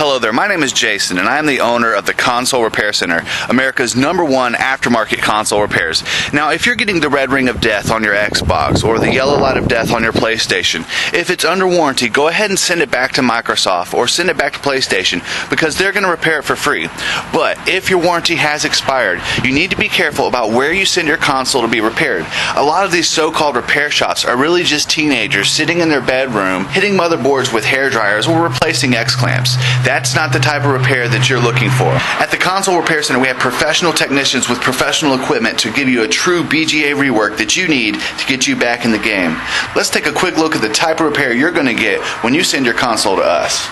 Hello there, my name is Jason and I am the owner of the Console Repair Center, America's #1 aftermarket console repairs. Now if you're getting the red ring of death on your Xbox or the yellow light of death on your PlayStation, if it's under warranty, go ahead and send it back to Microsoft or send it back to PlayStation because they're going to repair it for free. But if your warranty has expired, you need to be careful about where you send your console to be repaired. A lot of these so-called repair shops are really just teenagers sitting in their bedroom, hitting motherboards with hair dryers or replacing X-clamps. That's not the type of repair that you're looking for. At the Console Repair Center, we have professional technicians with professional equipment to give you a true BGA rework that you need to get you back in the game. Let's take a quick look at the type of repair you're going to get when you send your console to us.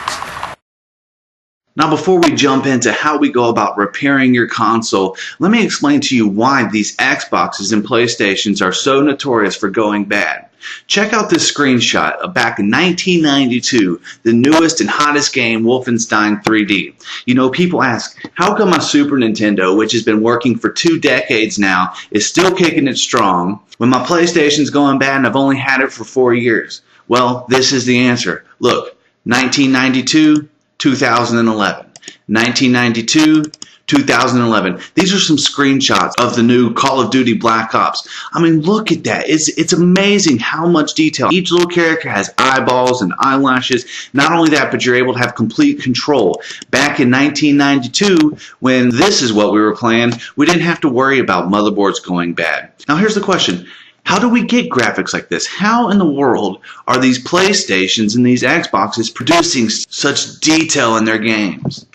Now before we jump into how we go about repairing your console, let me explain to you why these Xboxes and PlayStations are so notorious for going bad. Check out this screenshot of back in 1992, the newest and hottest game, Wolfenstein 3D. You know, people ask, how come my Super Nintendo, which has been working for 2 decades now, is still kicking it strong, when my PlayStation's going bad and I've only had it for 4 years? Well, this is the answer. Look, 1992, 2011. 1992, 2011. These are some screenshots of the new Call of Duty Black Ops. I mean, look at that. It's amazing how much detail. Each little character has eyeballs and eyelashes. Not only that, but you're able to have complete control. Back in 1992, when this is what we were playing, we didn't have to worry about motherboards going bad. Now here's the question. How do we get graphics like this? How in the world are these PlayStations and these Xboxes producing such detail in their games?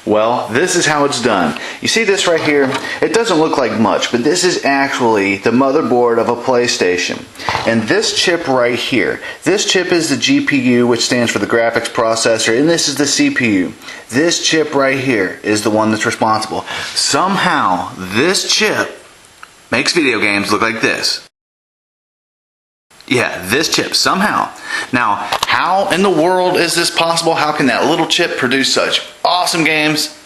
Well, this is how it's done. You see this right here? It doesn't look like much, but this is actually the motherboard of a PlayStation. And this chip right here, this chip is the GPU, which stands for the graphics processor, and this is the CPU. This chip right here is the one that's responsible. Somehow, this chip makes video games look like this. Yeah, this chip, somehow. Now, how in the world is this possible? How can that little chip produce such awesome games?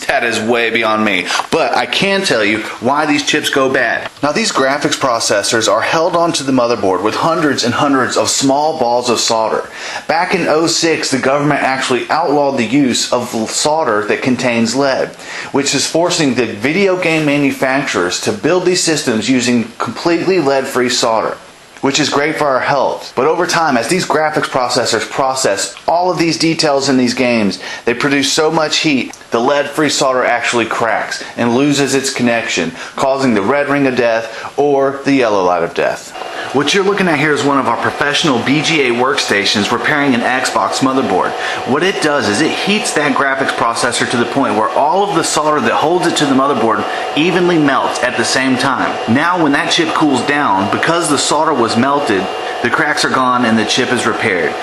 That is way beyond me. But I can tell you why these chips go bad. Now, these graphics processors are held onto the motherboard with hundreds and hundreds of small balls of solder. Back in '06, the government actually outlawed the use of solder that contains lead, which is forcing the video game manufacturers to build these systems using completely lead-free solder, which is great for our health. But over time, as these graphics processors process all of these details in these games, they produce so much heat, the lead-free solder actually cracks and loses its connection, causing the red ring of death or the yellow light of death. What you're looking at here is one of our professional BGA workstations repairing an Xbox motherboard. What it does is it heats that graphics processor to the point where all of the solder that holds it to the motherboard evenly melts at the same time. Now when that chip cools down, because the solder was melted, the cracks are gone and the chip is repaired.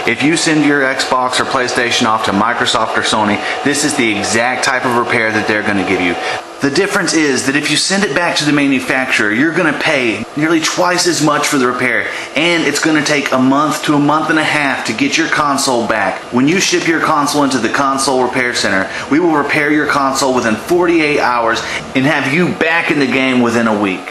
If you send your Xbox or PlayStation off to Microsoft or Sony, this is the exact type of repair that they're going to give you. The difference is that if you send it back to the manufacturer, you're going to pay nearly twice as much for the repair, and it's going to take a month to a month and a half to get your console back. When you ship your console into the Console Repair Center, we will repair your console within 48 hours and have you back in the game within a week.